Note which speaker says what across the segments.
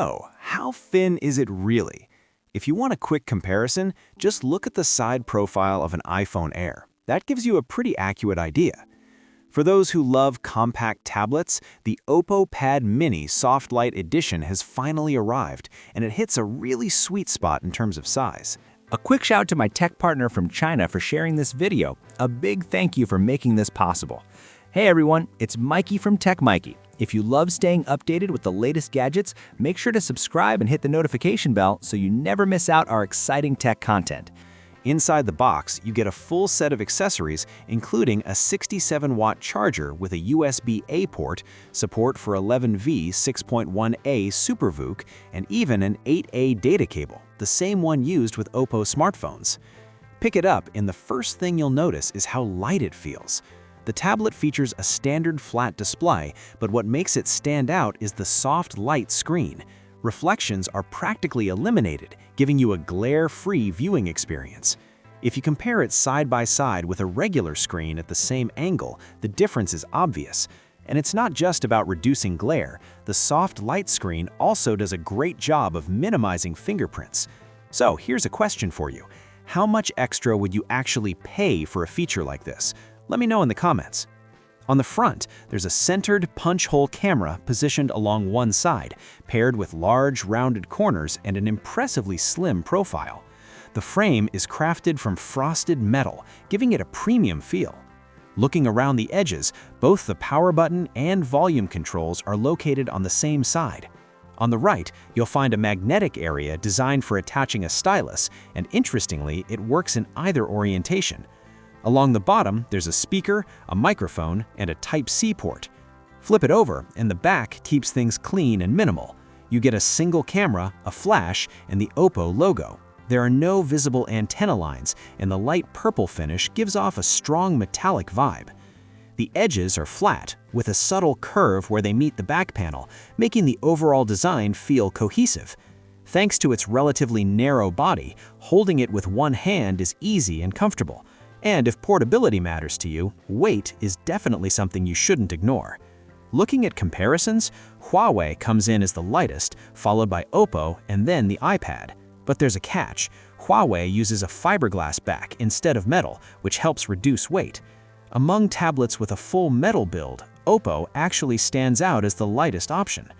Speaker 1: So, how thin is it really? If you want a quick comparison, just look at the side profile of an iPhone Air. That gives you a pretty accurate idea. For those who love compact tablets, the OPPO Pad Mini Soft Light Edition has finally arrived, and it hits a really sweet spot in terms of size.
Speaker 2: A quick shout to my tech partner from China for sharing this video. A big thank you for making this possible. Hey everyone, it's Maiky from Tech Maiky. If you love staying updated with the latest gadgets, make sure to subscribe and hit the notification bell so you never miss out our exciting tech content.
Speaker 1: Inside the box, you get a full set of accessories, including a 67-watt charger with a USB-A port, support for 11V 6.1A SUPERVOOC, and even an 8A data cable, the same one used with OPPO smartphones. Pick it up, and the first thing you'll notice is how light it feels. The tablet features a standard flat display, but what makes it stand out is the soft light screen. Reflections are practically eliminated, giving you a glare-free viewing experience. If you compare it side by side with a regular screen at the same angle, the difference is obvious. And it's not just about reducing glare. The soft light screen also does a great job of minimizing fingerprints. So here's a question for you. How much extra would you actually pay for a feature like this? Let me know in the comments. On the front, there's a centered punch-hole camera positioned along one side, paired with large, rounded corners and an impressively slim profile. The frame is crafted from frosted metal, giving it a premium feel. Looking around the edges, both the power button and volume controls are located on the same side. On the right, you'll find a magnetic area designed for attaching a stylus, and interestingly, it works in either orientation. Along the bottom, there's a speaker, a microphone, and a Type-C port. Flip it over, and the back keeps things clean and minimal. You get a single camera, a flash, and the OPPO logo. There are no visible antenna lines, and the light purple finish gives off a strong metallic vibe. The edges are flat, with a subtle curve where they meet the back panel, making the overall design feel cohesive. Thanks to its relatively narrow body, holding it with one hand is easy and comfortable. And if portability matters to you, weight is definitely something you shouldn't ignore. Looking at comparisons, Huawei comes in as the lightest, followed by OPPO and then the iPad. But there's a catch. Huawei uses a fiberglass back instead of metal, which helps reduce weight. Among tablets with a full metal build, OPPO actually stands out as the lightest option.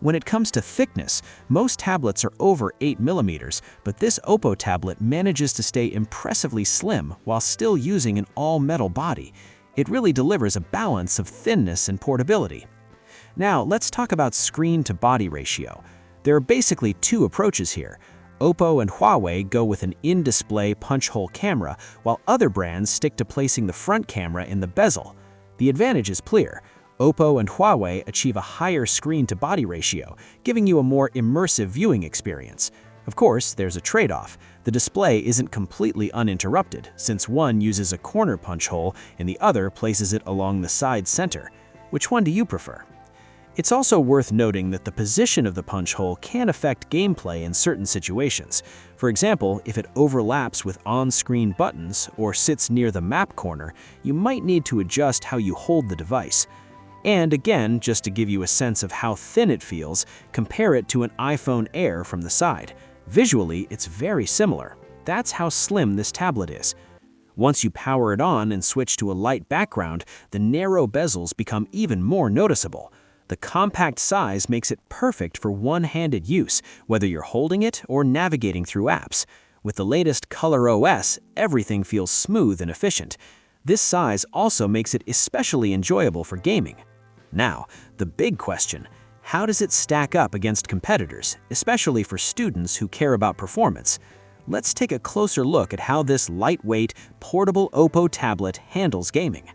Speaker 1: When it comes to thickness, most tablets are over 8 mm, but this OPPO tablet manages to stay impressively slim while still using an all-metal body. It really delivers a balance of thinness and portability. Now, let's talk about screen-to-body ratio. There are basically two approaches here. OPPO and Huawei go with an in-display punch-hole camera, while other brands stick to placing the front camera in the bezel. The advantage is clear. OPPO and Huawei achieve a higher screen-to-body ratio, giving you a more immersive viewing experience. Of course, there's a trade-off. The display isn't completely uninterrupted, since one uses a corner punch hole and the other places it along the side center. Which one do you prefer? It's also worth noting that the position of the punch hole can affect gameplay in certain situations. For example, if it overlaps with on-screen buttons or sits near the map corner, you might need to adjust how you hold the device. And again, just to give you a sense of how thin it feels, compare it to an iPhone Air from the side. Visually, it's very similar. That's how slim this tablet is. Once you power it on and switch to a light background, the narrow bezels become even more noticeable. The compact size makes it perfect for one-handed use, whether you're holding it or navigating through apps. With the latest Color OS, everything feels smooth and efficient. This size also makes it especially enjoyable for gaming. Now, the big question: how does it stack up against competitors, especially for students who care about performance? Let's take a closer look at how this lightweight, portable OPPO tablet handles gaming.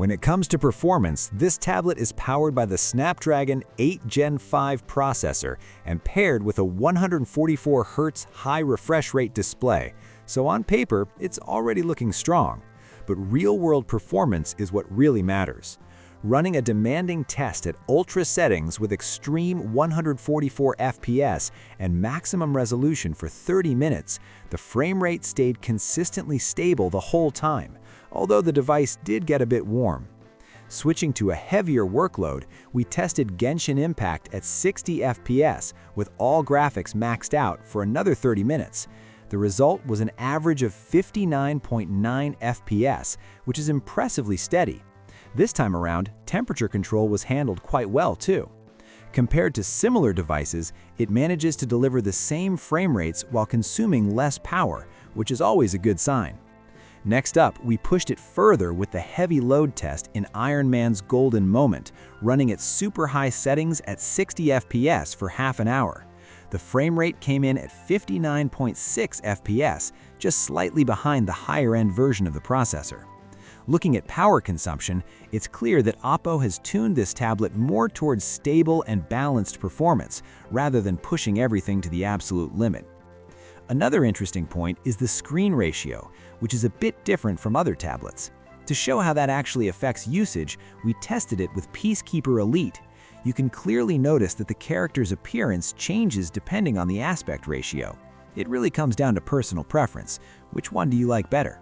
Speaker 1: When it comes to performance, this tablet is powered by the Snapdragon 8 Gen 5 processor and paired with a 144 Hz high refresh rate display, so on paper, it's already looking strong. But real-world performance is what really matters. Running a demanding test at ultra settings with extreme 144 FPS and maximum resolution for 30 minutes, the frame rate stayed consistently stable the whole time, although the device did get a bit warm. Switching to a heavier workload, we tested Genshin Impact at 60 FPS with all graphics maxed out for another 30 minutes. The result was an average of 59.9 FPS, which is impressively steady. This time around, temperature control was handled quite well too. Compared to similar devices, it manages to deliver the same frame rates while consuming less power, which is always a good sign. Next up, we pushed it further with the heavy load test in Iron Man's Golden Moment, running at super high settings at 60 FPS for half an hour. The frame rate came in at 59.6 FPS, just slightly behind the higher-end version of the processor. Looking at power consumption, it's clear that OPPO has tuned this tablet more towards stable and balanced performance, rather than pushing everything to the absolute limit. Another interesting point is the screen ratio, which is a bit different from other tablets. To show how that actually affects usage, we tested it with Peacekeeper Elite. You can clearly notice that the character's appearance changes depending on the aspect ratio. It really comes down to personal preference. Which one do you like better?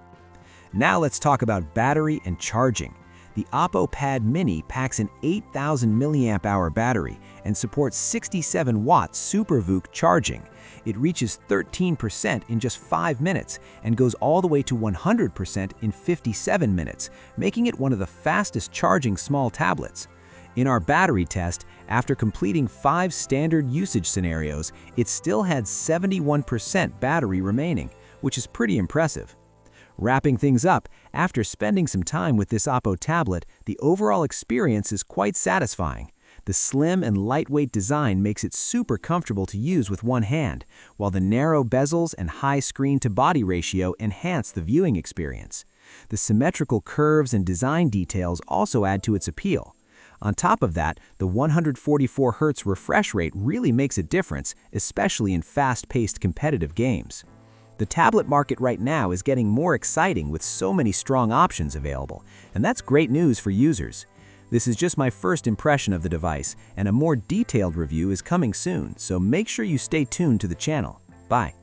Speaker 1: Now let's talk about battery and charging. The OPPO Pad Mini packs an 8,000 mAh battery and supports 67 watt SUPERVOOC charging. It reaches 13% in just 5 minutes and goes all the way to 100% in 57 minutes, making it one of the fastest charging small tablets. In our battery test, after completing 5 standard usage scenarios, it still had 71% battery remaining, which is pretty impressive. Wrapping things up, after spending some time with this OPPO tablet, the overall experience is quite satisfying. The slim and lightweight design makes it super comfortable to use with one hand, while the narrow bezels and high screen-to-body ratio enhance the viewing experience. The symmetrical curves and design details also add to its appeal. On top of that, the 144 Hz refresh rate really makes a difference, especially in fast-paced competitive games. The tablet market right now is getting more exciting with so many strong options available, and that's great news for users. This is just my first impression of the device, and a more detailed review is coming soon, so make sure you stay tuned to the channel. Bye.